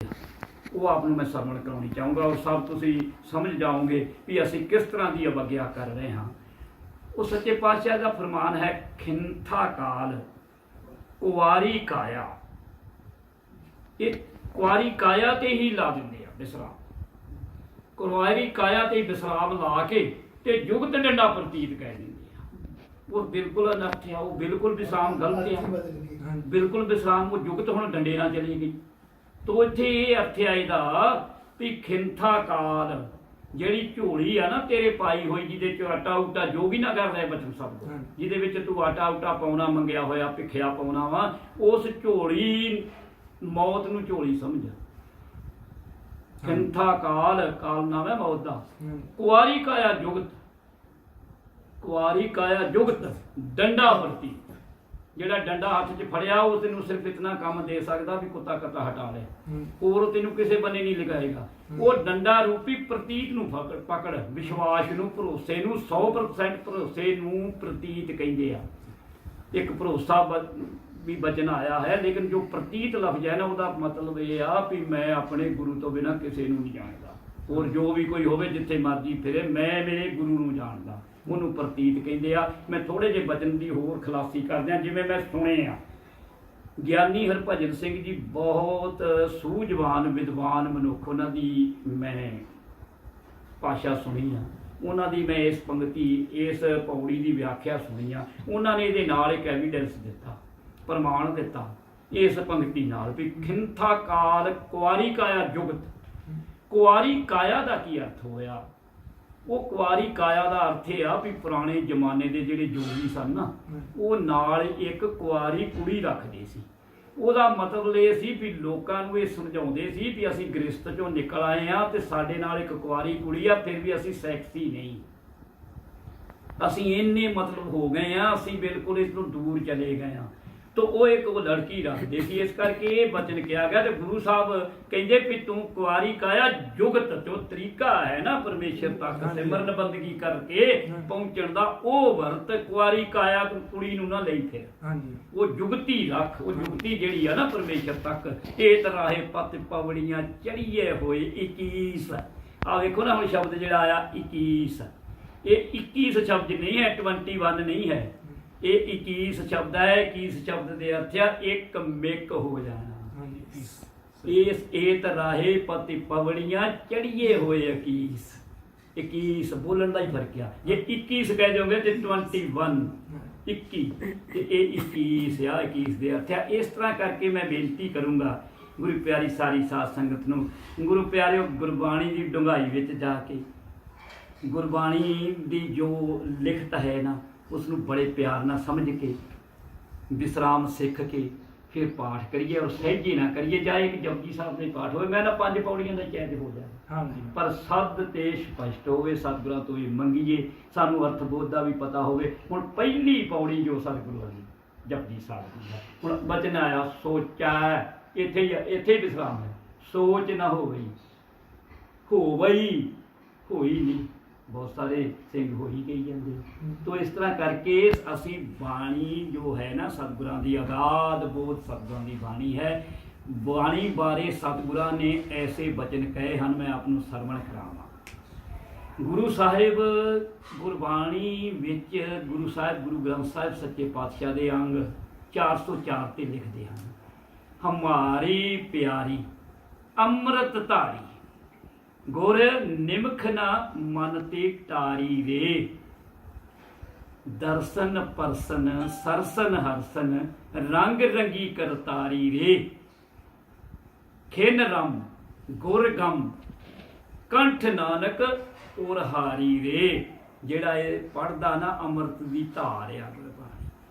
वो आप मैं सरवण करानी चाहूँगा और सब तुसी समझ जाओगे भी असी किस तरह की अवज्ञा कर रहे हाँ। वो सच्चे पातशाह का फरमान है, खिंथा काल कुआरी काया। ये कुआरी काया ते ही ला देंगे विसराम, कुआरी काया ते विसराम ला के ते जुगत डंडा प्रतीत कह देंगे। वो बिल्कुल अनर्थ है, वो बिल्कुल विश्राम गलत है, बिल्कुल विश्राम वो जुगत हुण डंडे ना चली गई। तो इत्थे ये अर्थ है इहदा भी खिंथा काल जिहड़ी झोली आ ना तेरे पाई हुई, जिहदे च आटा उटा जो भी ना कर रहे बचन शब्द, जिहदे विच तू आटा उटा पाउणा मंगिया होया भिखिया पाउणा वा, उस झोली मौत नूं झोली समझ। खिंथा काल, काल नाम है मौत दा। कुआरी काया जुगत, कुआरी काया जुगत डंडा प्रति, ਜਿਹੜਾ डंडा हाथ च फड़िया वो तेन सिर्फ इतना काम दे सकता भी कुत्ता कत्ता हटा ले, और तेन किसी बने नहीं लगाएगा। वो डंडा रूपी प्रतीत नूं पकड़, विश्वास नूं, भरोसे नूं, 100% भरोसे नूं प्रतीत कहंदे आ। एक भरोसा भी बचन आया है, लेकिन जो प्रतीत लफ्ज है ना उसका मतलब ये आ भी मैं अपने गुरु तो बिना किसी नूं नहीं जानता, और जो भी कोई होवे जिथे मर्जी फिरे मैं मेरे गुरु नूं जानदा, ਉਹਨੂੰ ਪ੍ਰਤੀਤ ਕਹਿੰਦੇ ਆ। मैं थोड़े ਜਿਹੇ बचन ਦੀ ਹੋਰ ਖਲਾਸੀ ਕਰਦਿਆਂ ਜਿਵੇਂ मैं ਸੁਣੇ ਆ। ਗਿਆਨੀ ਹਰਭਜਨ ਸਿੰਘ ਜੀ ਬਹੁਤ ਸੂਝਵਾਨ ਵਿਦਵਾਨ ਮਨੁੱਖ, ਉਹਨਾਂ ਦੀ ਮੈਂ ਭਾਸ਼ਾ ਸੁਣੀ ਆ, ਉਹਨਾਂ ਦੀ ਮੈਂ ਇਸ ਪੰਕਤੀ ਇਸ ਪੌੜੀ ਦੀ ਵਿਆਖਿਆ ਸੁਣੀ ਆ। ਉਹਨਾਂ ਨੇ ਇਹਦੇ ਨਾਲ ਇੱਕ ਐਵੀਡੈਂਸ ਦਿੱਤਾ, ਪ੍ਰਮਾਣ ਦਿੱਤਾ ਇਸ ਪੰਕਤੀ ਨਾਲ ਵੀ ਖਿੰਥਾ ਕਾਲ ਕੁਆਰੀ ਕਾਇਆ ਜੁਗਤ। ਕੁਆਰੀ ਕਾਇਆ ਦਾ ਕੀ ਅਰਥ ਹੋਇਆ? वो कुआरी काया का अर्थ यह आ भी पुराने जमाने के जोड़े जोगी सन ना, वो नाल एक कुआरी कुड़ी रखते सी। ਉਹਦਾ मतलब ये सी भी लोगों को ये समझाते सी भी असी गृहस्थ चों निकल आए हाँ तो साडे नाल एक कुआरी कुड़ी आ, फिर भी असी सैक्सी नहीं, असी इन्ने मतलब हो गए हाँ, असी बिल्कुल इस दूर चले गए हाँ। तो वो एक वो लड़की रखते सी, इस करके ये बचन किया गया। तो गुरु साहब कहते भी तू कुआरी काया जुगत, जो तरीका है ना परमेश्वर तक सिमरन बंदगी करके पहुंचण दा, वो वरत कुआरी काया कुड़ी नूं ना लई फिर, वो जुगती रख, वो जुगती जिहड़ी है ना परमेश्वर तक। एत राहे पत पवड़ियां चढ़िए होए 21। आ वेखो ना हुण शब्द जिहड़ा आया 21, ये 21 शब्द नहीं है, 21 नहीं है, ये 21 शब्द है। 21 शब्द के अर्थ है एक मिक हो जाना। इस एत राहे पति पवड़ियां चढ़िए हुए 21, 21 बोलन का ही फर्क है। ये 21 कह दोगे तो 21 21 ये 21 या 21 के अर्थ है। इस तरह करके मैं बेनती करूँगा गुरु प्यारी सारी साध संगत नूं, गुरु प्यारे गुरबाणी की डुंगाई विच जाके गुरबाणी की जो लिखत है ना उसनूं बड़े प्यार ना समझ के विश्राम सीख के फिर पाठ करिए, और सहजे ना करिए। जाए एक जपजी साहब ने पाठ हो, मैं ना 5 पौड़ियां का चैत हो जाए, पर शब्द ते स्पष्ट होवे, सतगुरां तो ही मंगीए, सानू अर्थ बोध का भी पता होवे। हुण पहली पौड़ी जो सतगुरू की जपजी साहब की है, हुण बचन आया सोचा, इत्थे विश्राम है। सोच ना हो गई, हो गई होई नहीं, बहुत सारे सिंह हो ही गई जाते। तो इस तरह करके असी बाणी जो है ना सतगुरां दी अगाध बोध सतगुरां दी बाणी है। बाणी बारे सतगुरां ने ऐसे बचन कहे हैं, मैं आपनूं सरवण करावां। गुरु साहिब गुरबाणी विच गुरु साहिब गुरु ग्रंथ साहिब सच्चे पातशाह दे अंग 404 ते लिखते हैं, हमारी प्यारी अमृत धारी गुर निमख ना मन ते टारी रे, दर्शन परसन सरसन हरसन रंग रंगी करतारी रे, खिन रम गुर गम कंठ नानक और हारी रे। जिहड़ा ये पढ़दा ना अमृत दी धार आ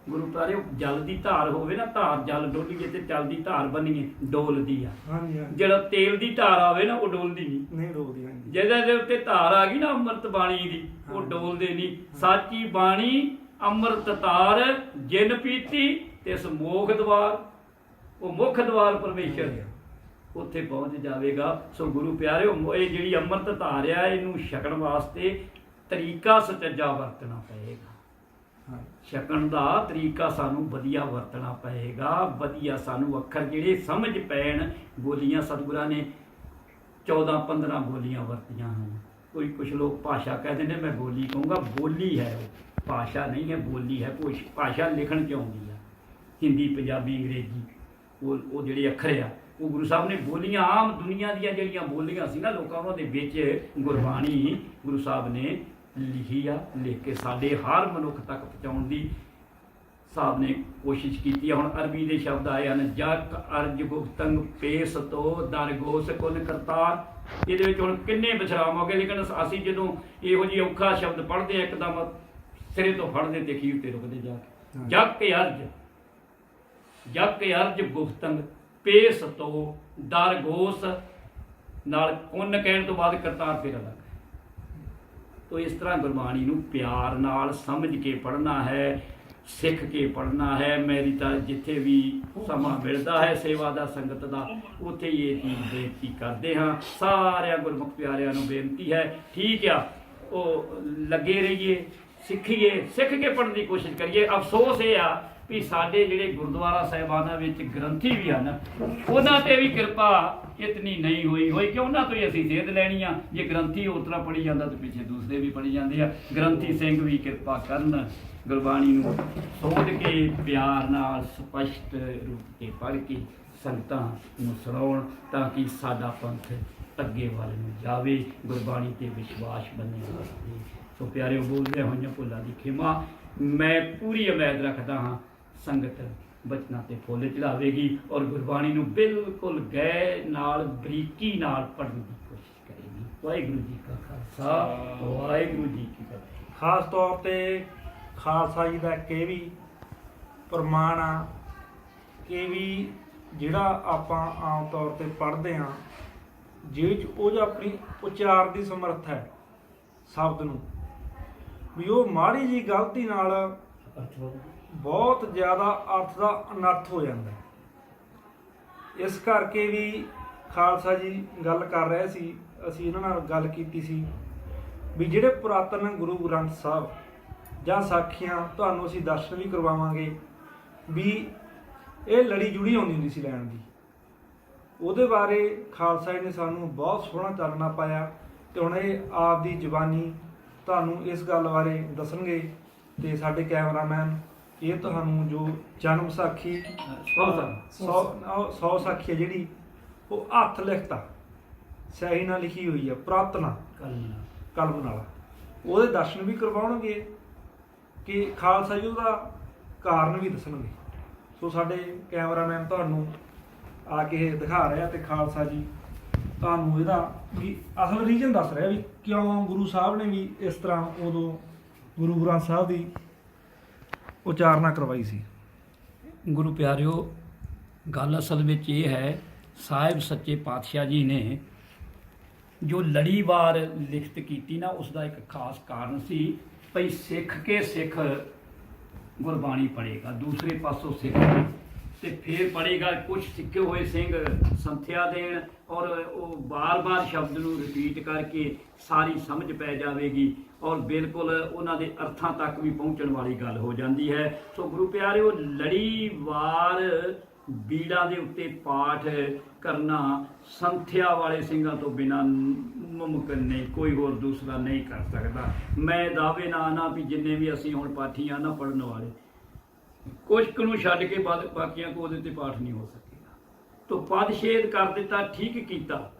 गुरु प्यारे, जल की धार होवे ना, धार जल डोलीए तो जल की धार बनीए डोलदी आ। जिहड़ा तेल की धार आवे ना वो डोलदी नहीं, जिहदे उत्ते धार आ गई ना अमृत बाणी दी वो डोलदे नहीं। साची बाणी अमृत तार जिन पीती तिस मोख द्वार, वो मुख द्वार परमेश्वर उत्थे पहुँच जाएगा। सो गुरु प्यारे ये जिहड़ी अमृत धार आ इहनूं छकण वास्ते तरीका सचज्जा वरतना पएगा। ਛਕਣ ਦਾ ਤਰੀਕਾ ਸਾਨੂੰ ਵਧੀਆ ਵਰਤਣਾ ਪਏਗਾ। ਵਧੀਆ ਸਾਨੂੰ ਅੱਖਰ ਜਿਹੜੇ ਸਮਝ ਪੈਣ। ਬੋਲੀਆਂ ਸਤਿਗੁਰਾਂ ਨੇ 14-15 ਬੋਲੀਆਂ ਵਰਤੀਆਂ ਹਨ। ਕੋਈ ਕੁਛ ਲੋਕ ਭਾਸ਼ਾ ਕਹਿੰਦੇ ਨੇ, ਮੈਂ ਬੋਲੀ ਕਹੂੰਗਾ, ਬੋਲੀ ਹੈ ਉਹ, ਭਾਸ਼ਾ ਨਹੀਂ ਹੈ, ਬੋਲੀ ਹੈ। ਕੁਛ ਭਾਸ਼ਾ ਲਿਖਣ 'ਚ ਆਉਂਦੀ ਆ, ਹਿੰਦੀ, ਪੰਜਾਬੀ, ਅੰਗਰੇਜ਼ੀ, ਉਹ ਜਿਹੜੇ ਅੱਖਰ ਆ ਉਹ ਗੁਰੂ ਸਾਹਿਬ ਨੇ ਬੋਲੀਆਂ, ਆਮ ਦੁਨੀਆ ਦੀਆਂ ਜਿਹੜੀਆਂ ਬੋਲੀਆਂ ਸੀ ਨਾ ਲੋਕਾਂ, ਉਹਨਾਂ ਦੇ ਵਿੱਚ ਗੁਰਬਾਣੀ ਗੁਰੂ ਸਾਹਿਬ ਨੇ ਲਿਖੀ ਆ। ਲਿਖ ਕੇ ਸਾਡੇ ਹਰ ਮਨੁੱਖ ਤੱਕ ਪਹੁੰਚਾਉਣ ਦੀ ਸਾਹਿਬ ਨੇ ਕੋਸ਼ਿਸ਼ ਕੀਤੀ ਹੈ। ਹੁਣ ਅਰਬੀ ਦੇ ਸ਼ਬਦ ਆਏ ਹਨ, ਜਗ ਅਰਜ ਗੁਪਤੰਗ ਪੇਸ ਤੋਂ ਦਰਗੋਸ ਕੁਲ ਕਰਤਾਰ। ਇਹਦੇ ਵਿੱਚ ਹੁਣ ਕਿੰਨੇ ਵਿਸਰਾਮ ਹੋ ਗਏ, ਲੇਕਿਨ ਅਸੀਂ ਜਦੋਂ ਇਹੋ ਜਿਹੀ ਔਖਾ ਸ਼ਬਦ ਪੜ੍ਹਦੇ ਹਾਂ ਇੱਕਦਮ ਸਿਰੇ ਤੋਂ ਫੜਦੇ ਤੇ ਅਖੀਰ ਤੇ ਰੁਕਦੇ ਜਾ ਕੇ। ਜਗ ਅਰਜ ਗੁਪਤੰਗ ਪੇਸ ਤੋਂ ਦਰਗੋਸ, ਨਾਲ ਪੁੰਨ ਕਹਿਣ ਤੋਂ ਬਾਅਦ ਕਰਤਾਰ ਫਿਰ ਅਲੱਗ। ਤੋ ਇਸ ਤਰ੍ਹਾਂ ਗੁਰਬਾਣੀ ਨੂੰ ਪਿਆਰ ਨਾਲ ਸਮਝ ਕੇ ਪੜ੍ਹਨਾ ਹੈ, ਸਿੱਖ ਕੇ ਪੜ੍ਹਨਾ ਹੈ। ਮੇਰੀ ਤਾਂ ਜਿੱਥੇ ਵੀ ਸਮਾਂ ਮਿਲਦਾ ਹੈ ਸੇਵਾ ਦਾ, ਸੰਗਤ ਦਾ, ਉੱਥੇ ਹੀ ਇਹ ਚੀਜ਼ ਬੇਨਤੀ ਕਰਦੇ ਹਾਂ। ਸਾਰਿਆਂ ਗੁਰਮੁਖ ਪਿਆਰਿਆਂ ਨੂੰ ਬੇਨਤੀ ਹੈ, ਠੀਕ ਆ, ਉਹ ਲੱਗੇ ਰਹੀਏ, ਸਿੱਖੀਏ, ਸਿੱਖ ਕੇ ਪੜ੍ਹਨ ਦੀ ਕੋਸ਼ਿਸ਼ ਕਰੀਏ। ਅਫਸੋਸ ਇਹ ਆ ਵੀ ਸਾਡੇ ਜਿਹੜੇ ਗੁਰਦੁਆਰਾ ਸਾਹਿਬਾਨਾਂ ਵਿੱਚ ਗ੍ਰੰਥੀ ਵੀ ਹਨ, ਉਹਨਾਂ ਤੇ ਵੀ ਕਿਰਪਾ ਇਤਨੀ ਨਹੀਂ ਹੋਈ ਕਿ ਉਹਨਾਂ ਤੋਂ ਹੀ ਅਸੀਂ ਸੇਧ ਲੈਣੀ ਆ। ਜੇ ਗ੍ਰੰਥੀ ਉਸ ਤਰ੍ਹਾਂ ਪੜ੍ਹੀ ਜਾਂਦਾ ਤਾਂ ਪਿੱਛੇ ਦੂਸਰੇ ਵੀ ਪੜ੍ਹੀ ਜਾਂਦੇ ਆ। ਗ੍ਰੰਥੀ ਸਿੰਘ ਵੀ ਕਿਰਪਾ ਕਰਨ, ਗੁਰਬਾਣੀ ਨੂੰ ਸੋਧ ਕੇ ਪਿਆਰ ਨਾਲ ਸਪਸ਼ਟ ਰੂਪ ਤੇ ਪੜ੍ਹ ਕੇ ਸੰਗਤਾਂ ਨੂੰ ਸੁਣਾਉਣ, ਤਾਂ ਕਿ ਸਾਡਾ ਪੰਥ ਅੱਗੇ ਵੱਲ ਨੂੰ ਜਾਵੇ, ਗੁਰਬਾਣੀ ਤੇ ਵਿਸ਼ਵਾਸ ਬਣੇ ਵਾਸਤੇ। ਸੋ ਪਿਆਰਿਓ, ਬੋਲਦਿਆਂ ਹੋਈਆਂ ਭੁੱਲਾਂ ਦੀ ਖਿਮਾ। ਮੈਂ ਪੂਰੀ ਉਮੀਦ ਰੱਖਦਾ ਹਾਂ ਸੰਗਤ ਬਚਨਾਂ ਤੇ ਫੁੱਲ ਚੜਾਵੇਗੀ ਔਰ ਗੁਰਬਾਣੀ ਨੂੰ ਬਿਲਕੁਲ ਗਹਿ ਨਾਲ, ਬਰੀਕੀ ਨਾਲ ਪੜ੍ਹਨ ਦੀ ਕੋਸ਼ਿਸ਼ ਕਰੇਗੀ। ਵਾਹਿਗੁਰੂ ਜੀ ਕਾ ਖਾਲਸਾ, ਵਾਹਿਗੁਰੂ ਜੀ ਕੀ ਫਤਿਹ। ਖਾਸ ਤੌਰ ਤੇ ਖਾਲਸਾ ਜੀ ਦਾ ਇੱਕ ਇਹ ਵੀ ਪ੍ਰਮਾਣ ਆ ਕਿ ਵੀ ਜਿਹੜਾ ਆਪਾਂ ਆਮ ਤੌਰ ਤੇ ਪੜ੍ਹਦੇ ਹਾਂ, ਜਿਹਦੇ 'ਚ ਉਹ ਜੋ ਆਪਣੀ ਉਚਾਰ ਦੀ ਸਮਰੱਥਾ ਹੈ ਸ਼ਬਦ ਨੂੰ, ਵੀ ਉਹ ਮਾੜੀ ਜੀ ਗਲਤੀ ਨਾਲ ਬਹੁਤ ਜ਼ਿਆਦਾ ਅਰਥ ਦਾ ਅਨਰਥ ਹੋ ਜਾਂਦਾ ਹੈ। ਇਸ ਕਰਕੇ ਵੀ ਖਾਲਸਾ ਜੀ ਗੱਲ ਕਰ ਰਹੇ ਸੀ, ਅਸੀਂ ਇਹਨਾਂ ਨਾਲ ਗੱਲ ਕੀਤੀ ਸੀ ਵੀ ਜਿਹੜੇ ਪੁਰਾਤਨ ਗੁਰੂ ਗ੍ਰੰਥ ਸਾਹਿਬ ਜਾਂ ਸਾਖੀਆਂ ਤੁਹਾਨੂੰ ਅਸੀਂ ਦਰਸ਼ਨ ਵੀ ਕਰਵਾਵਾਂਗੇ, ਵੀ ਇਹ ਲੜੀ ਜੁੜੀ ਆਉਂਦੀ ਹੁੰਦੀ ਸੀ ਲੈਣ ਦੀ। ਉਹਦੇ ਬਾਰੇ ਖਾਲਸਾ ਜੀ ਨੇ ਸਾਨੂੰ ਬਹੁਤ ਸੋਹਣਾ ਚਾਨਣਾ ਪਾਇਆ ਤੇ ਹੁਣ ਇਹ ਆਪ ਦੀ ਜ਼ੁਬਾਨੀ ਤੁਹਾਨੂੰ ਇਸ ਗੱਲ ਬਾਰੇ ਦੱਸਣਗੇ। ਤੇ ਸਾਡੇ ਕੈਮਰਾਮੈਨ ਇਹ ਤੁਹਾਨੂੰ ਜੋ ਜਨਮ ਸਾਖੀ 100 ਸਾਖੀ ਹੈ ਜਿਹੜੀ ਉਹ ਹੱਥ ਲਿਖਤਾ ਸਹੀ ਨਾਲ ਲਿਖੀ ਹੋਈ ਹੈ, ਪੁਰਾਤਨਾ ਕਲਮ ਨਾਲ, ਉਹਦੇ ਦਰਸ਼ਨ ਵੀ ਕਰਵਾਉਣਗੇ ਕਿ ਖਾਲਸਾ ਜੀ ਉਹਦਾ ਕਾਰਨ ਵੀ ਦੱਸਣਗੇ। ਸੋ ਸਾਡੇ ਕੈਮਰਾਮੈਨ ਤੁਹਾਨੂੰ ਆ ਕੇ ਦਿਖਾ ਰਿਹਾ ਤੇ ਖਾਲਸਾ ਜੀ ਤੁਹਾਨੂੰ ਇਹਦਾ ਵੀ ਅਸਲ ਰੀਜਨ ਦੱਸ ਰਿਹਾ ਵੀ ਕਿਉਂ ਗੁਰੂ ਸਾਹਿਬ ਨੇ ਵੀ ਇਸ ਤਰ੍ਹਾਂ ਉਦੋਂ ਗੁਰੂ ਗ੍ਰੰਥ ਸਾਹਿਬ ਦੀ ਉਚਾਰਨਾ ਕਰਵਾਈ ਸੀ। ਗੁਰੂ ਪਿਆਰਿਓ, ਗੱਲ ਅਸਲ ਵਿੱਚ ਇਹ ਹੈ, ਸਾਹਿਬ ਸੱਚੇ ਪਾਤਸ਼ਾਹ ਜੀ ਨੇ ਜੋ ਲੜੀਵਾਰ ਲਿਖਤ ਕੀਤੀ ਨਾ, ਉਸ ਦਾ ਇੱਕ ਖਾਸ ਕਾਰਨ ਸੀ ਭਈ ਸਿੱਖ ਕੇ ਸਿੱਖ ਗੁਰਬਾਣੀ ਪੜ੍ਹੇਗਾ, ਦੂਸਰੇ ਪਾਸੋਂ ਸਿੱਖ ਤੇ ਫਿਰ ਪੜ੍ਹੇਗਾ। ਕੁਛ ਸਿੱਖੇ ਹੋਏ ਸਿੰਘ ਸੰਥਿਆ ਦੇਣ ਔਰ ਉਹ ਬਾਰ-ਬਾਰ ਸ਼ਬਦ ਨੂੰ ਰਿਪੀਟ ਕਰਕੇ ਸਾਰੀ ਸਮਝ ਪੈ ਜਾਵੇਗੀ ਔਰ ਬਿਲਕੁਲ ਉਹਨਾਂ ਦੇ ਅਰਥਾਂ ਤੱਕ ਵੀ ਪਹੁੰਚਣ ਵਾਲੀ ਗੱਲ ਹੋ ਜਾਂਦੀ ਹੈ। ਸੋ ਗੁਰੂ ਪਿਆਰਿਓ, ਲੜੀਵਾਰ ਬੀੜਾਂ ਦੇ ਉੱਤੇ ਪਾਠ ਕਰਨਾ ਸੰਥਿਆ ਵਾਲੇ ਸਿੰਘਾਂ ਤੋਂ ਬਿਨਾਂ ਮੁਮਕਿਨ ਨਹੀਂ, ਕੋਈ ਹੋਰ ਦੂਸਰਾ ਨਹੀਂ ਕਰ ਸਕਦਾ। ਮੈਂ ਦਾਅਵੇ ਨਾ ਵੀ ਜਿੰਨੇ ਵੀ ਅਸੀਂ ਹੁਣ ਪਾਠੀ ਆ ਨਾ ਪੜ੍ਹਨ ਵਾਲੇ, ਕੁਝ ਕੁ ਨੂੰ ਛੱਡ ਕੇ ਬਾਕੀਆਂ ਕੋ ਉਹਦੇ ਤੇ ਪਾਠ ਨਹੀਂ ਹੋ ਸਕੇਗਾ। ਤੋ ਪਦ ਛੇਦ ਕਰ ਦਿੱਤਾ, ਠੀਕ ਕੀਤਾ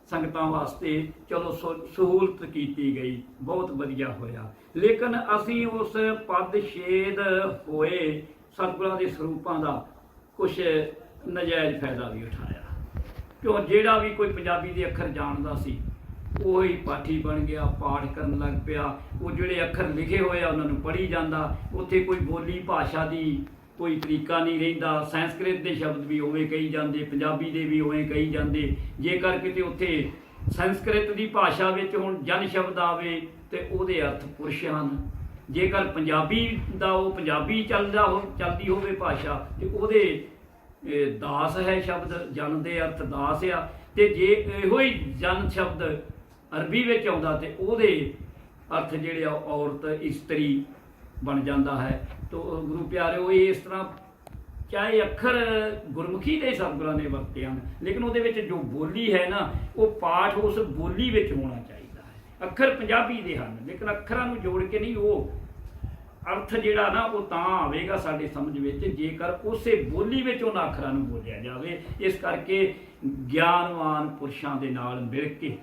ਸੰਗਤਾਂ ਵਾਸਤੇ, ਚਲੋ ਸਹੂਲਤ ਕੀਤੀ ਗਈ, ਬਹੁਤ ਵਧੀਆ ਹੋਇਆ। ਲੇਕਿਨ ਅਸੀਂ ਉਸ ਪਦ ਛੇਦ ਹੋਏ ਸਤਿਗੁਰਾਂ ਦੇ ਸਰੂਪਾਂ ਦਾ ਕੁਛ ਨਜਾਇਜ਼ ਫਾਇਦਾ ਵੀ ਉਠਾਇਆ। ਕਿਉਂ ਜਿਹੜਾ ਵੀ ਕੋਈ ਪੰਜਾਬੀ ਦੇ ਅੱਖਰ ਜਾਣਦਾ ਸੀ ਉਹੀ ਪਾਠੀ ਬਣ ਗਿਆ, ਪਾਠ ਕਰਨ ਲੱਗ ਪਿਆ। ਉਹ ਜਿਹੜੇ ਅੱਖਰ ਲਿਖੇ ਹੋਏ ਆ ਉਹਨਾਂ ਨੂੰ ਪੜ੍ਹੀ ਜਾਂਦਾ। ਉੱਥੇ ਕੋਈ ਬੋਲੀ ਭਾਸ਼ਾ ਦੀ ਕੋਈ ਤਰੀਕਾ ਨਹੀਂ ਰਹਿੰਦਾ। ਸੰਸਕ੍ਰਿਤ ਦੇ ਸ਼ਬਦ ਵੀ ਉਵੇਂ ਕਹੀ ਜਾਂਦੇ, ਪੰਜਾਬੀ ਦੇ ਵੀ ਉਵੇਂ ਕਹੀ ਜਾਂਦੇ। ਜੇਕਰ ਕਿਤੇ ਉੱਥੇ ਸੰਸਕ੍ਰਿਤ ਦੀ ਭਾਸ਼ਾ ਵਿੱਚ ਹੁਣ ਜਨ ਸ਼ਬਦ ਆਵੇ ਤੇ ਉਹਦੇ ਅਰਥ ਪੁਰਸ਼ ਹਨ। ਜੇਕਰ ਪੰਜਾਬੀ ਦਾ ਉਹ ਪੰਜਾਬੀ ਚੱਲਦੀ ਹੋਵੇ ਭਾਸ਼ਾ ਤੇ ਉਹਦੇ ਦਾਸ ਹੈ ਸ਼ਬਦ, ਜਨ ਦੇ ਅਰਥ ਦਾਸ ਆ। ਤੇ ਜੇ ਇਹੋ ਹੀ ਜਨ ਸ਼ਬਦ ਅਰਬੀ ਵਿੱਚ ਆਉਂਦਾ ਤੇ ਉਹਦੇ ਅਰਥ ਜਿਹੜੇ ਆ ਔਰਤ, ਇਸਤਰੀ ਬਣ ਜਾਂਦਾ ਹੈ। ਤੋ ਗੁਰੂ ਪਿਆਰਿਓ, ਇਹ ਇਸ ਤਰ੍ਹਾਂ ਚਾਹੇ ਅੱਖਰ ਗੁਰਮੁਖੀ ਦੇ ਸਤਿਗੁਰਾਂ ਨੇ ਵਰਤੇ ਹਨ, ਲੇਕਿਨ ਉਹਦੇ ਵਿੱਚ ਜੋ ਬੋਲੀ ਹੈ ਨਾ, ਉਹ ਪਾਠ ਉਸ ਬੋਲੀ ਵਿੱਚ ਹੋਣਾ ਚਾਹੀਦਾ ਹੈ। ਅੱਖਰ ਪੰਜਾਬੀ ਦੇ ਹਨ, ਲੇਕਿਨ ਅੱਖਰਾਂ ਨੂੰ ਜੋੜ ਕੇ ਨਹੀਂ, ਉਹ ਅਰਥ ਜਿਹੜਾ ਨਾ ਉਹ ਤਾਂ ਆਵੇਗਾ ਸਾਡੇ ਸਮਝ ਵਿੱਚ ਜੇਕਰ ਉਸੇ ਬੋਲੀ ਵਿੱਚ ਉਹਨਾਂ ਅੱਖਰਾਂ ਨੂੰ ਬੋਲਿਆ ਜਾਵੇ। ਇਸ ਕਰਕੇ ਗਿਆਨਵਾਨ ਪੁਰਸ਼ਾਂ ਦੇ ਨਾਲ ਮਿਲ ਕੇ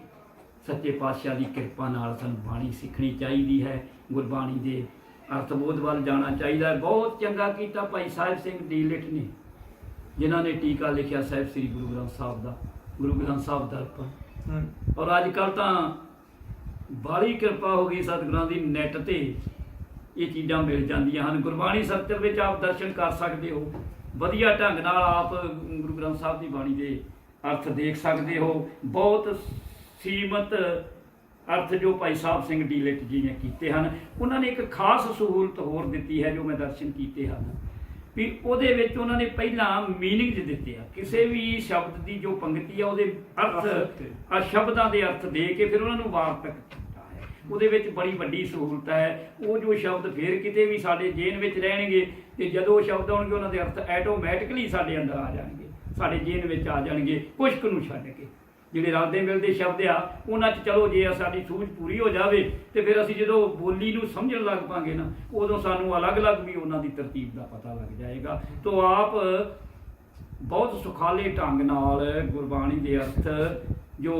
ਸੱਚੇ ਪਾਤਸ਼ਾਹ ਦੀ ਕਿਰਪਾ ਨਾਲ ਸਾਨੂੰ ਬਾਣੀ ਸਿੱਖਣੀ ਚਾਹੀਦੀ ਹੈ, ਗੁਰਬਾਣੀ ਦੇ ਅਰਥਬੋਧ ਵੱਲ ਜਾਣਾ ਚਾਹੀਦਾ ਹੈ। ਬਹੁਤ ਚੰਗਾ ਕੀਤਾ ਭਾਈ ਸਾਹਿਬ ਸਿੰਘ ਡੀਲਿਟ ਨੇ, ਜਿਨ੍ਹਾਂ ਨੇ ਟੀਕਾ ਲਿਖਿਆ ਸਾਹਿਬ ਸ੍ਰੀ ਗੁਰੂ ਗ੍ਰੰਥ ਸਾਹਿਬ ਦਾ, ਗੁਰੂ ਗ੍ਰੰਥ ਸਾਹਿਬ ਦਰਪਣ। ਔਰ ਅੱਜ ਕੱਲ੍ਹ ਤਾਂ ਬਾਹਲੀ ਕਿਰਪਾ ਹੋ ਗਈ ਸਤਿਗੁਰਾਂ ਦੀ, ਨੈੱਟ 'ਤੇ ਇਹ ਚੀਜ਼ਾਂ ਮਿਲ ਜਾਂਦੀਆਂ ਹਨ। ਗੁਰਬਾਣੀ ਸਰਚਰ ਵਿੱਚ ਆਪ ਦਰਸ਼ਨ ਕਰ ਸਕਦੇ ਹੋ, ਵਧੀਆ ਢੰਗ ਨਾਲ ਆਪ ਗੁਰੂ ਗ੍ਰੰਥ ਸਾਹਿਬ ਦੀ ਬਾਣੀ ਦੇ ਅਰਥ ਦੇਖ ਸਕਦੇ ਹੋ। ਬਹੁਤ ਸੀਮਤ ਅਰਥ ਜੋ ਭਾਈ ਸਾਹਿਬ ਸਿੰਘ ਡੀਲਿਟ ਜੀ ਨੇ ਕੀਤੇ ਹਨ। ਉਹਨਾਂ ਨੇ ਇੱਕ ਖਾਸ ਸਹੂਲਤ ਹੋਰ ਦਿੱਤੀ ਹੈ, ਜੋ ਮੈਂ ਦਰਸ਼ਨ ਕੀਤੇ ਹਨ, ਵੀ ਉਹਦੇ ਵਿੱਚ ਉਹਨਾਂ ਨੇ ਪਹਿਲਾਂ ਮੀਨਿੰਗ ਦਿੱਤੇ ਆ। ਕਿਸੇ ਵੀ ਸ਼ਬਦ ਦੀ ਜੋ ਪੰਕਤੀ ਆ, ਉਹਦੇ ਅਰਥ ਸ਼ਬਦਾਂ ਦੇ ਅਰਥ ਦੇ ਕੇ ਫਿਰ ਉਹਨਾਂ ਨੂੰ ਵਾਰਤਕ ਕੀਤਾ ਹੈ। ਉਹਦੇ ਵਿੱਚ ਬੜੀ ਵੱਡੀ ਸਹੂਲਤ ਹੈ। ਉਹ ਜੋ ਸ਼ਬਦ ਫਿਰ ਕਿਤੇ ਵੀ ਸਾਡੇ ਜੇਨ ਵਿੱਚ ਰਹਿਣਗੇ, ਤੇ ਜਦੋਂ ਉਹ ਸ਼ਬਦ ਆਉਣਗੇ ਉਹਨਾਂ ਦੇ ਅਰਥ ਐਟੋਮੈਟਿਕਲੀ ਸਾਡੇ ਅੰਦਰ ਆ ਜਾਣਗੇ, ਸਾਡੇ ਜੇਨ ਵਿੱਚ ਆ ਜਾਣਗੇ, ਕੁਛ ਕੁ ਨੂੰ ਛੱਡ ਕੇ। ਜਿਹੜੇ ਰਲਦੇ ਮਿਲਦੇ ਸ਼ਬਦ ਆ, ਉਹਨਾਂ 'ਚ ਚਲੋ ਜੇ ਸਾਡੀ ਸੂਝ ਪੂਰੀ ਹੋ ਜਾਵੇ, ਤੇ ਫਿਰ ਅਸੀਂ ਜਦੋਂ ਬੋਲੀ ਨੂੰ ਸਮਝਣ ਲੱਗ ਪਾਂਗੇ ਨਾ, ਉਦੋਂ ਸਾਨੂੰ ਅਲੱਗ-ਅਲੱਗ ਵੀ ਉਹਨਾਂ ਦੀ ਤਰਤੀਬ ਦਾ ਪਤਾ ਲੱਗ ਜਾਏਗਾ। ਤੋ ਆਪ ਬਹੁਤ ਸੁਖਾਲੇ ਢੰਗ ਨਾਲ ਗੁਰਬਾਣੀ ਦੇ ਅਰਥ, ਜੋ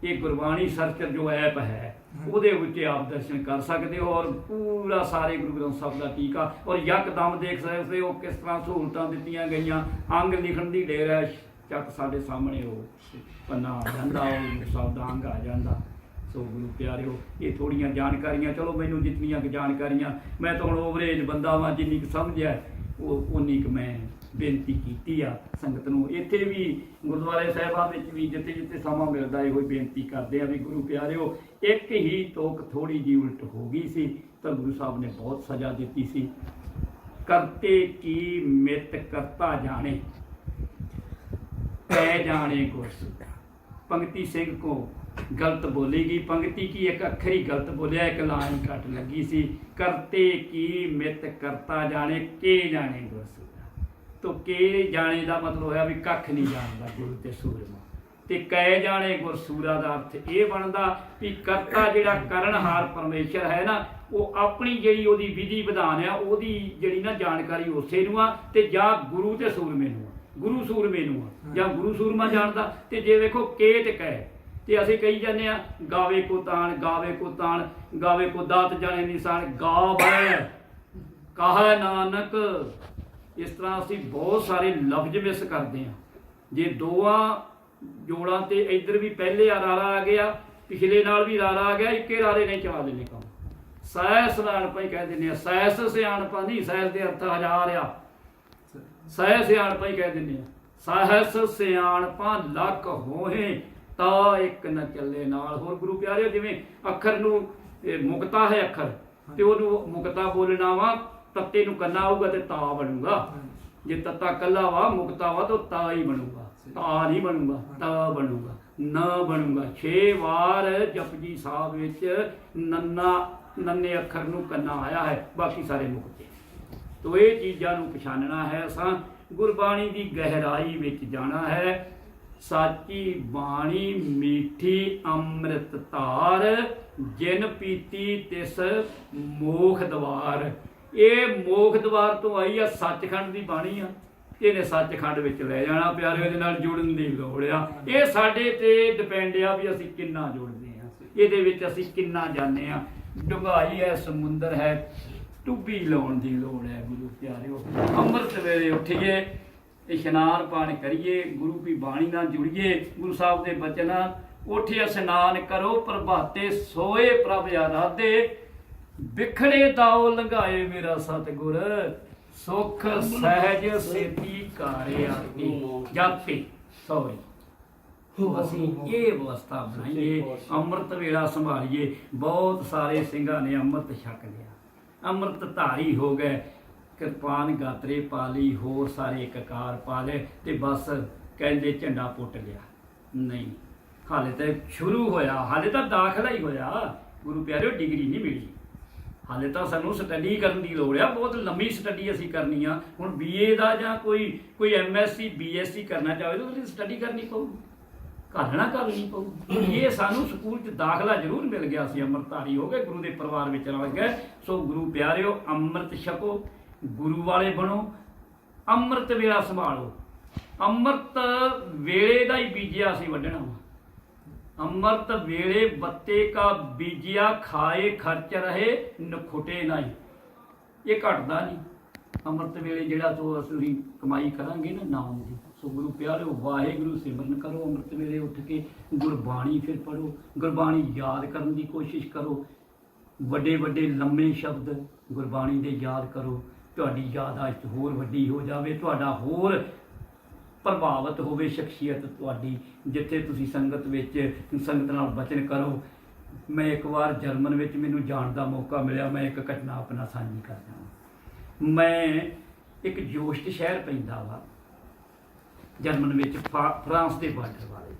ਇਹ ਗੁਰਬਾਣੀ ਸਰਚਰ ਜੋ ਐਪ ਹੈ, ਉਹਦੇ ਉੱਤੇ ਆਪ ਦਰਸ਼ਨ ਕਰ ਸਕਦੇ ਹੋ। ਔਰ ਪੂਰਾ ਸਾਰੇ ਗੁਰੂ ਗ੍ਰੰਥ ਸਾਹਿਬ ਦਾ ਟੀਕਾ, ਔਰ ਯਕਦਮ ਦੇਖ ਸਕਦੇ ਹੋ ਕਿਸ ਤਰ੍ਹਾਂ ਸਹੂਲਤਾਂ ਦਿੱਤੀਆਂ ਗਈਆਂ। ਅੰਗ ਲਿਖਣ ਦੀ ਢੇਰ ਹੈ, ਚੱਕ ਸਾਡੇ ਸਾਹਮਣੇ ਉਹ ਪੰਨਾ ਆ ਜਾਂਦਾ, ਉਹ ਸ਼ਬਦ ਅੰਗ ਆ ਜਾਂਦਾ। ਸੋ ਗੁਰੂ ਪਿਆਰਿਓ, ਇਹ ਥੋੜ੍ਹੀਆਂ ਜਾਣਕਾਰੀਆਂ, ਚਲੋ ਮੈਨੂੰ ਜਿੰਨੀਆਂ ਕੁ ਜਾਣਕਾਰੀਆਂ, ਮੈਂ ਤਾਂ ਹੁਣ ਓਵਰੇਜ ਬੰਦਾ ਵਾਂ, ਜਿੰਨੀ ਕੁ ਸਮਝਿਆ ਉਹ ਉਨੀ ਕੁ ਮੈਂ ਬੇਨਤੀ ਕੀਤੀ ਆ ਸੰਗਤ ਨੂੰ। ਇੱਥੇ ਵੀ ਗੁਰਦੁਆਰੇ ਸਾਹਿਬਾਂ ਵਿੱਚ ਵੀ ਜਿੱਥੇ ਜਿੱਥੇ ਸਮਾਂ ਮਿਲਦਾ ਇਹੋ ਹੀ ਬੇਨਤੀ ਕਰਦੇ ਆ ਵੀ ਗੁਰੂ ਪਿਆਰਿਓ, ਇੱਕ ਹੀ ਤੋਕ ਥੋੜ੍ਹੀ ਜਿਹੀ ਉਲਟ ਹੋ ਗਈ ਸੀ ਤਾਂ ਗੁਰੂ ਸਾਹਿਬ ਨੇ ਬਹੁਤ ਸਜ਼ਾ ਦਿੱਤੀ ਸੀ। ਕਰਤੇ ਕੀ ਮਿੱਤ ਕਰਤਾ ਜਾਣੇ, ਪੈ ਜਾਣੇ ਗੁਰਸ। ਪੰਕਤੀ ਸਿੰਘ ਕੋ ਗਲਤ ਬੋਲੀ ਗਈ, ਪੰਕਤੀ ਕੀ ਇੱਕ ਅੱਖਰ ਹੀ ਗਲਤ ਬੋਲਿਆ, ਇੱਕ ਲਾਈਨ ਘੱਟ ਲੱਗੀ ਸੀ। ਕਰਤੇ ਕੀ ਮਿੱਤ ਕਰਤਾ ਜਾਣੇ, ਕੇ ਜਾਣੇ ਗੁਰਸ। ਤੋ ਕੇ ਜਾਣੇ ਦਾ ਮਤਲਬ ਹੋਇਆ ਵੀ ਕੱਖ ਨਹੀਂ ਜਾਣਦਾ ਗੁਰੂ ਤੇ ਸੂਰਮਾ, ਤੇ ਕੈ ਜਾਣੇ ਗੁਰਸੂਰਾ ਦਾ ਅਰਥ ਇਹ ਬਣਦਾ ਵੀ ਕਰਤਾ ਜਿਹੜਾ ਕਰਨਹਾਰ ਪਰਮੇਸ਼ਰ ਹੈ ਨਾ, ਉਹ ਆਪਣੀ ਜਿਹੜੀ ਉਹਦੀ ਵਿਧੀ ਵਿਧਾਨ ਆ, ਉਹਦੀ ਜਿਹੜੀ ਨਾ ਜਾਣਕਾਰੀ ਉਸੇ ਨੂੰ ਆ, ਤੇ ਜਾਂ ਗੁਰੂ ਤੇ ਸੂਰਮੇ ਨੂੰ ਆ, ਗੁਰੂ ਸੂਰਮੇ ਨੂੰ ਆ, ਜਾਂ ਗੁਰੂ ਸੂਰਮਾ ਜਾਣਦਾ। ਤੇ ਜੇ ਵੇਖੋ ਕੇ ਤੇ ਕਹਿ, ਤੇ ਅਸੀਂ ਕਹੀ ਜਾਂਦੇ ਆ ਗਾਵੇ ਕੋ ਤਾਣ, ਗਾਵੇ ਕੋ ਤਾਣ, ਗਾਵੇ ਕੋ ਦਾਤ ਜਾਣੇ ਨਿਸ਼ਾਨ, ਗਾਵੈ ਕਹੈ ਨਾਨਕ। ਇਸ ਤਰ੍ਹਾਂ ਅਸੀਂ ਬਹੁਤ ਸਾਰੇ ਲਫ਼ਜ਼ ਮਿਸ ਕਰਦੇ ਹਾਂ। ਜੇ ਦੋਆਂ ਜੋੜਾਂ ਤੇ ਇੱਧਰ ਵੀ ਪਹਿਲੇ ਰਾਰਾ ਆ ਗਿਆ, ਪਿਛਲੇ ਨਾਲ ਵੀ ਰਾਰਾ ਆ ਗਿਆ, ਇੱਕੇ ਰਾਰੇ ਨਹੀਂ ਚਲਾ ਦਿੰਦੇ ਕੰਮ। ਸੈਸ ਸਿਆਣਪਾਂ ਹੀ ਕਹਿ ਦਿੰਦੇ ਆ, ਸੈਸ ਸਿਆਣਪਾਂ ਨਹੀਂ, ਸੈਸ ਦੇ ਅਰਥ ਹਜ਼ਾਰ ਆ, ਸਹਿ ਸਿਆਣਪਾਂ ਹੀ ਕਹਿ ਦਿੰਦੇ ਆ। ਸਹਿਸ ਸਿਆਣਪਾਂ ਲੱਖ ਹੋਏ ਤਾਂ ਇੱਕ ਨਾ ਚੱਲੇ ਨਾਲ। ਹੋਰ ਗੁਰੂ ਪਿਆਰਿਓ, ਜਿਵੇਂ ਅੱਖਰ ਨੂੰ ਮੁਕਤਾ ਹੈ ਅੱਖਰ, ਤੇ ਉਹਨੂੰ ਮੁਕਤਾ ਬੋਲਣਾ ਵਾ, ਤੱਤੇ ਨੂੰ ਕੰਨਾ ਆਊਗਾ ਤੇ ਤਾ ਬਣੂਗਾ। ਜੇ ਤੱਤਾ ਕੱਲਾ ਵਾ, ਮੁਕਤਾ ਵਾ, ਤਾਂ ਤਾ ਹੀ ਬਣੂਗਾ, ਤਾ ਨਹੀਂ ਬਣੂਗਾ, ਤਾ ਬਣੂਗਾ, ਨਾ ਬਣੂਗਾ। 6 ਵਾਰ ਜਪਜੀ ਸਾਹਿਬ ਵਿੱਚ ਨੰਨੇ ਅੱਖਰ ਨੂੰ ਕੰਨਾ ਆਇਆ ਹੈ, ਬਾਕੀ ਸਾਰੇ ਮੁਕਤੇ। ਤੋ ਇਹ ਚੀਜ਼ਾਂ ਨੂੰ ਪਛਾਣਨਾ ਹੈ, ਅਸਾਂ ਗੁਰਬਾਣੀ ਦੀ ਗਹਿਰਾਈ ਵਿੱਚ ਜਾਣਾ ਹੈ। ਸਾਚੀ ਬਾਣੀ ਮੀਠੀ ਅੰਮ੍ਰਿਤ ਧਾਰ, ਜਿਨ ਪੀਤੀ ਤਿਸ ਮੋਖ ਦਵਾਰ। ਇਹ ਮੋਖ ਦਵਾਰ ਤੋਂ ਆਈ ਆ, ਸੱਚਖੰਡ ਦੀ ਬਾਣੀ ਆ, ਇਹਨੇ ਸੱਚਖੰਡ ਵਿੱਚ ਲੈ ਜਾਣਾ। ਪਿਆਰਿਓ, ਇਹਦੇ ਨਾਲ ਜੁੜਨ ਦੀ ਲੋੜ ਆ। ਇਹ ਸਾਡੇ ਤੇ ਡਿਪੈਂਡ ਆ ਵੀ ਅਸੀਂ ਕਿੰਨਾ ਜੁੜਦੇ ਆ, ਇਹਦੇ ਵਿੱਚ ਅਸੀਂ ਕਿੰਨਾ ਜਾਂਦੇ ਆ। ਡੂੰਘਾਈ ਹੈ, ਸਮੁੰਦਰ ਹੈ, ਟੁੱਬੀ ਲਾਉਣ ਦੀ ਲੋੜ ਹੈ। ਗੁਰੂ ਪਿਆਰਿਓ, ਅੰਮ੍ਰਿਤ ਵੇਲੇ ਉੱਠੀਏ, ਇਸ਼ਨਾਨ ਪਾਣੀ ਕਰੀਏ, ਗੁਰੂ ਕੀ ਬਾਣੀ ਨਾਲ ਜੁੜੀਏ, ਗੁਰੂ ਸਾਹਿਬ ਦੇ ਬਚਨਾਂ। ਉੱਠਿਆ ਇਸ਼ਨਾਨ ਕਰੋ ਪ੍ਰਭਾਤੇ, ਸੋਏ ਪ੍ਰਭ ਆਰਾਧੇ, ਬਿਖੜੇ ਦਾਓ ਲੰਘਾਏ ਮੇਰਾ ਸਤਿਗੁਰ, ਸੁਖ ਸਹਿਜ ਸੇਤੀ ਘਾਰੇ ਆਤੀ ਜਾਤੀ ਸੋਏ। ਅਸੀਂ ਇਹ ਅਵਸਥਾ ਬਣਾਈਏ, ਅੰਮ੍ਰਿਤ ਵੇਲਾ ਸੰਭਾਲੀਏ। ਬਹੁਤ ਸਾਰੇ ਸਿੰਘਾਂ ਨੇ ਅੰਮ੍ਰਿਤ ਛਕ ਲਿਆ, ਅੰਮ੍ਰਿਤ ਧਾਰੀ ਹੋ ਗਏ, ਕਿਰਪਾਨ ਗਾਤਰੇ ਪਾ ਲਈ, ਹੋਰ ਸਾਰੇ ਕਕਾਰ ਪਾ ਲਏ, ਤੇ ਬਸ ਕਹਿੰਦੇ ਝੰਡਾ ਪੁੱਟ ਗਿਆ। ਨਹੀਂ, ਹਾਲੇ ਤਾਂ ਸ਼ੁਰੂ ਹੋਇਆ, ਹਾਲੇ ਤਾਂ ਦਾਖਲਾ ਹੀ ਹੋਇਆ। ਗੁਰੂ ਪਿਆਰਿਓ, ਡਿਗਰੀ ਨਹੀਂ ਮਿਲੀ। ਹਾਲੇ ਤਾਂ ਸਾਨੂੰ ਸਟੱਡੀ ਕਰਨ ਦੀ ਲੋੜ ਆ, ਬਹੁਤ ਲੰਮੀ ਸਟੱਡੀ ਅਸੀਂ ਕਰਨੀ ਆ। ਹੁਣ BA ਦਾ ਜਾਂ ਕੋਈ MSc BSc ਕਰਨਾ ਚਾਹੇ ਤਾਂ ਉਹਦੀ ਸਟੱਡੀ ਕਰਨੀ ਪਊਗੀ, ਘਾਲਣਾ ਕਰਨੀ ਪਊਗੀ। ਇਹ ਸਾਨੂੰ ਸਕੂਲ 'ਚ ਦਾਖਲਾ ਜ਼ਰੂਰ ਮਿਲ ਗਿਆ, ਅਸੀਂ ਅੰਮ੍ਰਿਤਧਾਰੀ ਹੋ ਗਏ, ਗੁਰੂ ਦੇ ਪਰਿਵਾਰ ਵਿੱਚ ਰਲ ਗਏ। ਸੋ ਗੁਰੂ ਪਿਆਰਿਓ, ਅੰਮ੍ਰਿਤ ਛਕੋ, ਗੁਰੂ ਵਾਲੇ ਬਣੋ, ਅੰਮ੍ਰਿਤ ਵੇਲਾ ਸੰਭਾਲੋ। ਅੰਮ੍ਰਿਤ ਵੇਲੇ ਦਾ ਹੀ ਬੀਜਿਆ ਅਸੀਂ ਵੱਢਣਾ ਵਾ। ਅੰਮ੍ਰਿਤ ਵੇਲੇ ਬੱਤੇ ਕਾ ਬੀਜਿਆ, ਖਾਏ ਖਰਚ ਰਹੇ ਨਖੁਟੇ ਨਾਈ। ਇਹ ਘਟਦਾ ਨਹੀਂ। ਅੰਮ੍ਰਿਤ ਵੇਲੇ ਜਿਹੜਾ ਤੋਂ ਅਸੀਂ ਕਮਾਈ ਕਰਾਂਗੇ ਨਾ ਨਾਮ ਦੀ। ਸੋ ਗੁਰੂ ਪਿਆਰਿਓ, ਵਾਹਿਗੁਰੂ ਸਿਮਰਨ ਕਰੋ, ਅੰਮ੍ਰਿਤ ਵੇਲੇ ਉੱਠ ਕੇ ਗੁਰਬਾਣੀ ਫਿਰ ਪੜ੍ਹੋ, ਗੁਰਬਾਣੀ ਯਾਦ ਕਰਨ ਦੀ ਕੋਸ਼ਿਸ਼ ਕਰੋ। ਵੱਡੇ ਵੱਡੇ ਲੰਮੇ ਸ਼ਬਦ ਗੁਰਬਾਣੀ ਦੇ ਯਾਦ ਕਰੋ, ਤੁਹਾਡੀ ਯਾਦਾਸ਼ਤ ਹੋਰ ਵੱਡੀ ਹੋ ਜਾਵੇ, ਤੁਹਾਡਾ ਹੋਰ ਪ੍ਰਭਾਵਿਤ ਹੋਵੇ ਸ਼ਖਸੀਅਤ ਤੁਹਾਡੀ। ਜਿੱਥੇ ਤੁਸੀਂ ਸੰਗਤ ਨਾਲ ਬਚਨ ਕਰੋ। ਮੈਂ ਇੱਕ ਵਾਰ ਜਰਮਨ ਵਿੱਚ ਮੈਨੂੰ ਜਾਣ ਦਾ ਮੌਕਾ ਮਿਲਿਆ। ਮੈਂ ਇੱਕ ਘਟਨਾ ਆਪਣਾ ਸਾਂਝੀ ਕਰਦਾ। ਮੈਂ ਇੱਕ ਜੋਸ਼ਟ ਸ਼ਹਿਰ ਪੈਂਦਾ ਵਾ ਜਰਮਨ ਵਿੱਚ, ਫਰਾਂਸ ਦੇ ਬਾਰਡਰ ਵਾਲੇ।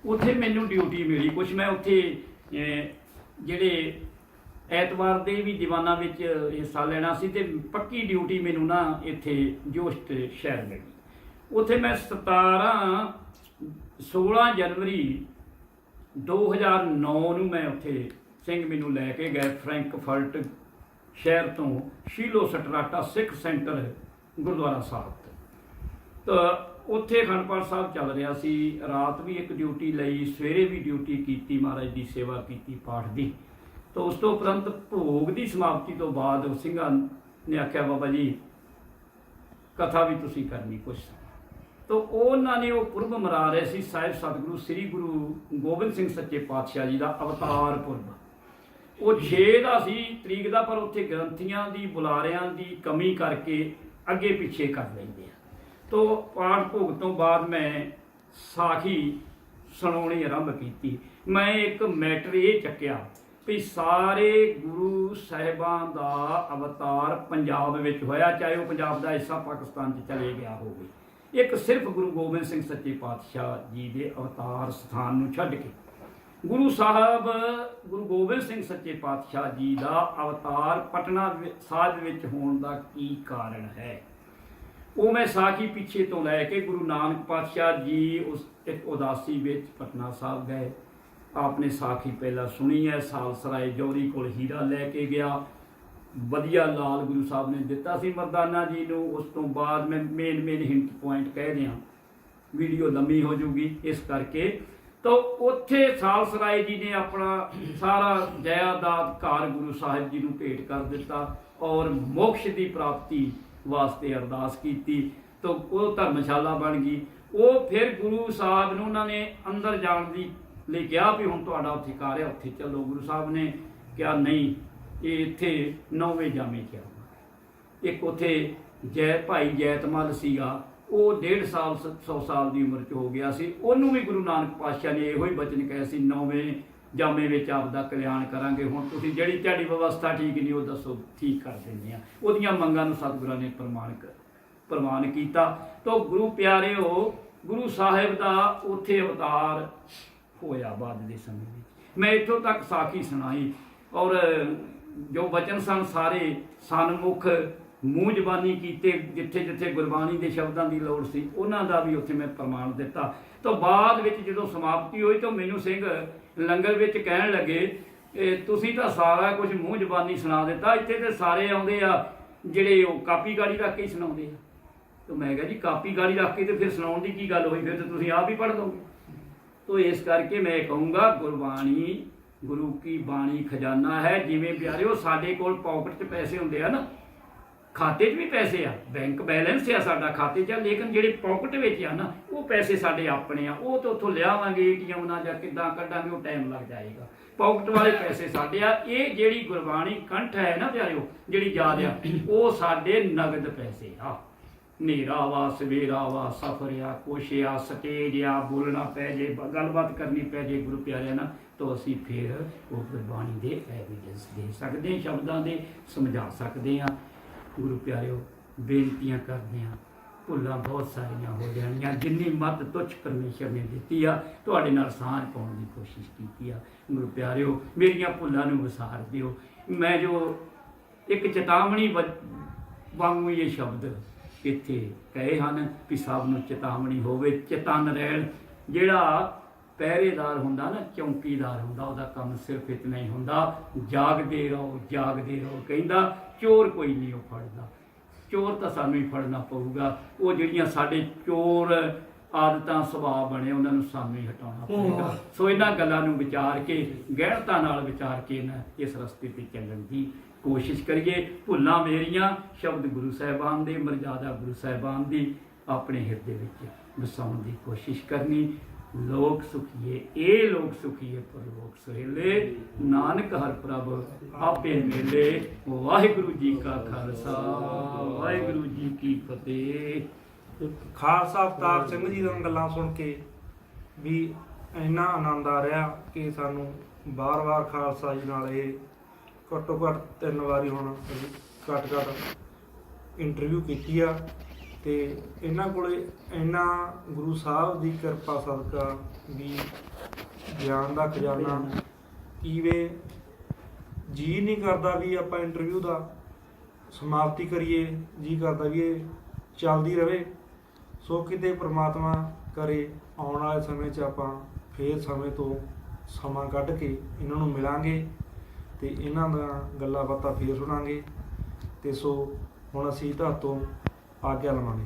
ਉੱਥੇ ਮੈਨੂੰ ਡਿਊਟੀ ਮਿਲੀ ਕੁਛ। ਮੈਂ ਉੱਥੇ ਜਿਹੜੇ ਐਤਵਾਰ ਦੇ ਵੀ ਦੀਵਾਨਾਂ ਵਿੱਚ ਹਿੱਸਾ ਲੈਣਾ ਸੀ, ਤੇ ਪੱਕੀ ਡਿਊਟੀ ਮੈਨੂੰ ਨਾ ਇੱਥੇ ਜੋਸ਼ਟ ਸ਼ਹਿਰ ਮਿਲੀ। ਉੱਥੇ ਮੈਂ 16 ਜਨਵਰੀ 2009 ਨੂੰ ਮੈਂ ਉੱਥੇ ਸਿੰਘ ਮੈਨੂੰ ਲੈ ਕੇ ਗਏ ਫਰੈਂਕਫਰਟ ਸ਼ਹਿਰ ਤੋਂ ਸ਼ੀਲੋ ਸਟਰਾਟਾ ਸਿੱਖ ਸੈਂਟਰ ਗੁਰਦੁਆਰਾ ਸਾਹਿਬ ਤਾਂ ਉੱਥੇ ਅਖੰਡ ਪਾਠ ਸਾਹਿਬ ਚੱਲ ਰਿਹਾ ਸੀ। ਰਾਤ ਵੀ ਇੱਕ ਡਿਊਟੀ ਲਈ, ਸਵੇਰੇ ਵੀ ਡਿਊਟੀ ਕੀਤੀ, ਮਹਾਰਾਜ ਦੀ ਸੇਵਾ ਕੀਤੀ ਪਾਠ ਦੀ। ਤਾਂ ਉਸ ਤੋਂ ਉਪਰੰਤ ਭੋਗ ਦੀ ਸਮਾਪਤੀ ਤੋਂ ਬਾਅਦ ਸਿੰਘਾਂ ਨੇ ਆਖਿਆ, ਬਾਬਾ ਜੀ ਕਥਾ ਵੀ ਤੁਸੀਂ ਕਰਨੀ ਕੁਛ। ਤਾਂ ਉਹਨਾਂ ਨੇ ਉਹ ਪੁਰਬ ਮਨਾ ਰਹੇ ਸੀ, ਸਾਹਿਬ ਸਤਿਗੁਰੂ ਸ੍ਰੀ ਗੁਰੂ ਗੋਬਿੰਦ ਸਿੰਘ ਸੱਚੇ ਪਾਤਸ਼ਾਹ ਜੀ ਦਾ ਅਵਤਾਰ ਪੁਰਬ। ਉਹ 6 ਦਾ ਸੀ ਤਰੀਕ ਦਾ, ਪਰ ਉੱਥੇ ਗ੍ਰੰਥੀਆਂ ਦੀ ਬੁਲਾਰਿਆਂ ਦੀ ਕਮੀ ਕਰਕੇ ਅੱਗੇ ਪਿੱਛੇ ਕਰ ਲੈਂਦੇ ਆ। ਤੋ ਪਾਠ ਭੋਗ ਤੋਂ ਬਾਅਦ ਮੈਂ ਸਾਖੀ ਸੁਣਾਉਣੀ ਆਰੰਭ ਕੀਤੀ। ਮੈਂ ਇੱਕ ਮੈਟਰ ਇਹ ਚੱਕਿਆ ਵੀ ਸਾਰੇ ਗੁਰੂ ਸਾਹਿਬਾਂ ਦਾ ਅਵਤਾਰ ਪੰਜਾਬ ਵਿੱਚ ਹੋਇਆ, ਚਾਹੇ ਉਹ ਪੰਜਾਬ ਦਾ ਹਿੱਸਾ ਪਾਕਿਸਤਾਨ 'ਚ ਚਲੇ ਗਿਆ ਹੋਵੇ। ਇੱਕ ਸਿਰਫ ਗੁਰੂ ਗੋਬਿੰਦ ਸਿੰਘ ਸੱਚੇ ਪਾਤਸ਼ਾਹ ਜੀ ਦੇ ਅਵਤਾਰ ਸਥਾਨ ਨੂੰ ਛੱਡ ਕੇ ਗੁਰੂ ਗੋਬਿੰਦ ਸਿੰਘ ਸੱਚੇ ਪਾਤਸ਼ਾਹ ਜੀ ਦਾ ਅਵਤਾਰ ਪਟਨਾ ਸਾਹਿਬ ਵਿੱਚ ਹੋਣ ਦਾ ਕੀ ਕਾਰਨ ਹੈ, ਉਹ ਮੈਂ ਸਾਖੀ ਪਿੱਛੇ ਤੋਂ ਲੈ ਕੇ ਗੁਰੂ ਨਾਨਕ ਪਾਤਸ਼ਾਹ ਜੀ ਉਸ ਇੱਕ ਉਦਾਸੀ ਵਿੱਚ ਪਟਨਾ ਸਾਹਿਬ ਗਏ। ਆਪਨੇ ਸਾਖੀ ਪਹਿਲਾਂ ਸੁਣੀ ਹੈ। ਸਾਲਸਰਾਏ ਜੌਹਰੀ ਕੋਲ ਹੀਰਾ ਲੈ ਕੇ ਗਿਆ, ਵਧੀਆ ਲਾਲ ਗੁਰੂ ਸਾਹਿਬ ਨੇ ਦਿੱਤਾ ਸੀ ਮਰਦਾਨਾ ਜੀ ਨੂੰ। ਉਸ ਤੋਂ ਬਾਅਦ ਮੈਂ ਮੇਨ ਹਿੰਟ ਪੁਆਇੰਟ ਕਹਿ ਦਿਆਂ, ਵੀਡੀਓ ਲੰਮੀ ਹੋ ਜੂਗੀ ਇਸ ਕਰਕੇ। ਤਾਂ ਉੱਥੇ ਸਾਲਸਰਾਏ ਜੀ ਨੇ ਆਪਣਾ ਸਾਰਾ ਜਾਇਦਾਦ ਘਰ ਗੁਰੂ ਸਾਹਿਬ ਜੀ ਨੂੰ ਭੇਟ ਕਰ ਦਿੱਤਾ ਔਰ ਮੋਕਸ਼ ਦੀ ਪ੍ਰਾਪਤੀ ਵਾਸਤੇ ਅਰਦਾਸ ਕੀਤੀ। ਤਾਂ ਉਹ ਧਰਮਸ਼ਾਲਾ ਬਣ ਗਈ। ਉਹ ਫਿਰ ਗੁਰੂ ਸਾਹਿਬ ਨੂੰ ਉਹਨਾਂ ਨੇ ਅੰਦਰ ਜਾਣ ਦੀ ਲਈ ਕਿਹਾ ਵੀ ਹੁਣ ਤੁਹਾਡਾ ਉੱਥੇ ਘਰ ਹੈ, ਉੱਥੇ ਚੱਲੋ। ਗੁਰੂ ਸਾਹਿਬ ਨੇ ਕਿਹਾ ਨਹੀਂ, ਇਹ ਇੱਥੇ 9ਵੇਂ ਜਾਮੇ 'ਚ ਆਊਗਾ। ਇੱਕ ਉੱਥੇ ਭਾਈ ਜੈਤਮਲ ਸੀਗਾ, ਉਹ 150 ਸਾਲ ਦੀ ਉਮਰ 'ਚ ਹੋ ਗਿਆ ਸੀ। ਉਹਨੂੰ ਵੀ ਗੁਰੂ ਨਾਨਕ ਪਾਤਸ਼ਾਹ ਨੇ ਇਹੋ ਹੀ ਬਚਨ ਕਹੇ ਸੀ, 9ਵੇਂ ਜਾਮੇ ਵਿੱਚ ਆਪ ਦਾ ਕਲਿਆਣ ਕਰਾਂਗੇ। ਹੁਣ ਤੁਸੀਂ ਜਿਹੜੀ ਤੁਹਾਡੀ ਵਿਵਸਥਾ ਠੀਕ ਨਹੀਂ, ਉਹ ਦੱਸੋ, ਠੀਕ ਕਰ ਦਿੰਦੇ ਆ। ਉਹਦੀਆਂ ਮੰਗਾਂ ਨੂੰ ਸਤਿਗੁਰਾਂ ਨੇ ਪ੍ਰਮਾਣ ਕੀਤਾ। ਤਾਂ ਗੁਰੂ ਪਿਆਰਿਓ, ਗੁਰੂ ਸਾਹਿਬ ਦਾ ਉੱਥੇ ਅਵਤਾਰ ਹੋਇਆ ਬਾਅਦ ਦੇ ਸਮੇਂ ਵਿੱਚ। ਮੈਂ ਇੱਥੋਂ ਤੱਕ ਸਾਖੀ ਸੁਣਾਈ ਔਰ ਜੋ ਬਚਨ ਸਨ ਸਾਰੇ ਸਨਮੁਖ ਮੂੰਹ ਜ਼ਬਾਨੀ ਕੀਤੇ। ਜਿੱਥੇ ਜਿੱਥੇ ਗੁਰਬਾਣੀ ਦੇ ਸ਼ਬਦਾਂ ਦੀ ਲੋੜ ਸੀ ਉਹਨਾਂ ਦਾ ਵੀ ਉੱਥੇ ਮੈਂ ਪ੍ਰਮਾਣ ਦਿੱਤਾ। ਤਾਂ ਬਾਅਦ ਵਿੱਚ ਜਦੋਂ ਸਮਾਪਤੀ ਹੋਈ ਤਾਂ ਮੈਨੂੰ ਸਿੰਘ ਲੰਗਰ ਵਿੱਚ ਕਹਿਣ ਲੱਗੇ, ਤੁਸੀਂ ਤਾਂ ਸਾਰਾ ਕੁਝ ਮੂੰਹ ਜ਼ਬਾਨੀ ਸੁਣਾ ਦਿੱਤਾ, ਇੱਥੇ ਤੇ ਸਾਰੇ ਆਉਂਦੇ ਆ ਜਿਹੜੇ ਉਹ ਕਾਪੀ ਗਾੜੀ ਰੱਖ ਕੇ ਸੁਣਾਉਂਦੇ ਆ। ਤਾਂ ਮੈਂ ਕਿਹਾ ਜੀ ਕਾਪੀ ਗਾੜੀ ਰੱਖ ਕੇ ਤੇ ਫਿਰ ਸੁਣਾਉਣ ਦੀ ਕੀ ਗੱਲ ਹੋਈ, ਫਿਰ ਤਾਂ ਤੁਸੀਂ ਆਪ ਹੀ ਪੜ੍ਹ ਲਓਗੇ। तो इस करके मैं कहूँगा गुरबाणी गुरु की बाणी खजाना है। जिमें प्यारे साडे कोल पॉकेट च पैसे होंदे आ ना, खाते च भी पैसे आ, बैंक बैलेंस आ साडा खाते च, लेकिन जिहड़े पॉकेट विच आ ना वो पैसे साडे अपने आ, वो तो उत्थों लियावांगे ATM ना जां किदां कढांगे, वो टाइम लग जाएगा। पॉकेट वाले पैसे साडे आ। ये जिहड़ी गुरबाणी कंठ है ना प्यारिओ, जिहड़ी याद आ, वो साडे नगद पैसे आ। नेरा वा सवेरा वा सफर आ, कुछ आ, स्टेज आ, बोलना पै जे, गलबात करनी पै जे गुरु प्यारे ना, तो असी फिर वो गुरबाणी दे एविडेंस दे सकते हैं, शब्दों के समझा सकते हैं। गुरु प्यारिओ बेनतियां करते हैं, भुल्लां बहुत सारियां हो जाणियां, जिन्नी मत तुच्छ परमेश्वर ने दित्ती आ, तुहाडे नाल सांझ पाउण दी कोशिश कीती आ। गुरु प्यारिओ मेरियां भुल्लां नूं वसार दिओ। मैं जो ਇੱਕ ਚੇਤਾਵਨੀ ਵਾਂਗੂ ਇਹ ਸ਼ਬਦ ਇੱਥੇ ਕਹੇ ਹਨ ਕਿ ਸਭ ਨੂੰ ਚੇਤਾਵਨੀ ਹੋਵੇ, ਚੇਤਨ ਰਹਿਣ। ਜਿਹੜਾ ਪਹਿਰੇਦਾਰ ਹੁੰਦਾ ਨਾ, ਚੌਂਕੀਦਾਰ ਹੁੰਦਾ, ਉਹਦਾ ਕੰਮ ਸਿਰਫ ਇਤਨਾ ਹੀ ਹੁੰਦਾ, ਜਾਗਦੇ ਰਹੋ ਜਾਗਦੇ ਰਹੋ। ਕਹਿੰਦਾ ਚੋਰ ਕੋਈ ਨਹੀਂ ਉਹ ਫੜਦਾ, ਚੋਰ ਤਾਂ ਸਾਨੂੰ ਹੀ ਫੜਨਾ ਪਊਗਾ। ਉਹ ਜਿਹੜੀਆਂ ਸਾਡੇ ਚੋਰ ਆਦਤਾਂ ਸੁਭਾਅ ਬਣੇ ਉਹਨਾਂ ਨੂੰ ਸਾਨੂੰ ਹੀ ਹਟਾਉਣਾ ਪਊਗਾ। ਸੋ ਇਹਨਾਂ ਗੱਲਾਂ ਨੂੰ ਵਿਚਾਰ ਕੇ, ਗਹਿਣਤਾ ਨਾਲ ਵਿਚਾਰ ਕੇ ਨਾ ਇਸ ਰਸਤੇ ਤੇ ਚੱਲਣ ਦੀ ਕੋਸ਼ਿਸ਼ ਕਰੀਏ। ਭੁੱਲਾਂ ਮੇਰੀਆਂ ਸ਼ਬਦ ਗੁਰੂ ਸਾਹਿਬਾਨ ਦੇ, ਮਰਜ਼ਾਦਾ ਗੁਰੂ ਸਾਹਿਬਾਨ ਦੀ ਆਪਣੇ ਹਿਰਦੇ ਵਿੱਚ ਵਸਾਉਣ ਦੀ ਕੋਸ਼ਿਸ਼ ਕਰਨੀ। ਲੋਕ ਸੁਖੀਏ, ਇਹ ਲੋਕ ਸੁਖੀਏ ਪਰਲੋਕ ਸੁਹੇਲੇ, ਨਾਨਕ ਹਰ ਪ੍ਰਭ ਆਪੇ ਮੇਲੇ। ਵਾਹਿਗੁਰੂ ਜੀ ਕਾ ਖਾਲਸਾ, ਵਾਹਿਗੁਰੂ ਜੀ ਕੀ ਫਤਿਹ। ਖਾਲਸਾ ਅਵਤਾਰ ਸਿੰਘ ਜੀ ਦੀਆਂ ਗੱਲਾਂ ਸੁਣ ਕੇ ਵੀ ਇੰਨਾ ਆਨੰਦ ਆ ਰਿਹਾ ਕਿ ਸਾਨੂੰ ਵਾਰ-ਵਾਰ ਖਾਲਸਾ ਜੀ ਨਾਲ ਇਹ ਘੱਟੋ ਘੱਟ 3 ਵਾਰੀ ਹੁਣ ਘੱਟ ਇੰਟਰਵਿਊ ਕੀਤੀ ਆ। ਤੇ ਇਹਨਾਂ ਕੋਲੇ ਇੰਨਾ ਗੁਰੂ ਸਾਹਿਬ ਦੀ ਕਿਰਪਾ ਸਦਕਾ ਵੀ ਗਿਆਨ ਦਾ ਖਜ਼ਾਨਾ ਕਿਵੇਂ ਜੀ ਨਹੀਂ ਕਰਦਾ ਵੀ ਆਪਾਂ ਇੰਟਰਵਿਊ ਦਾ ਸਮਾਪਤੀ ਕਰੀਏ, ਜੀ ਕਰਦਾ ਵੀ ਇਹ ਚੱਲਦੀ ਰਹੇ। ਸੋ ਕਿਤੇ ਪ੍ਰਮਾਤਮਾ ਕਰੇ ਆਉਣ ਵਾਲੇ ਸਮੇਂ 'ਚ ਆਪਾਂ ਫੇਰ ਸਮੇਂ ਤੋਂ ਸਮਾਂ ਕੱਢ ਕੇ ਇਹਨਾਂ ਨੂੰ ਮਿਲਾਂਗੇ ਤੇ ਇਹਨਾਂ ਦਾ ਗੱਲਾਂ ਬਾਤਾਂ ਫੇਰ ਸੁਣਾਂਗੇ। ਤੇ ਸੋ ਹੁਣ ਅਸੀਂ ਤੁਹਾਡੇ ਤੋਂ ਆਗਿਆ ਲਵਾਂਗੇ।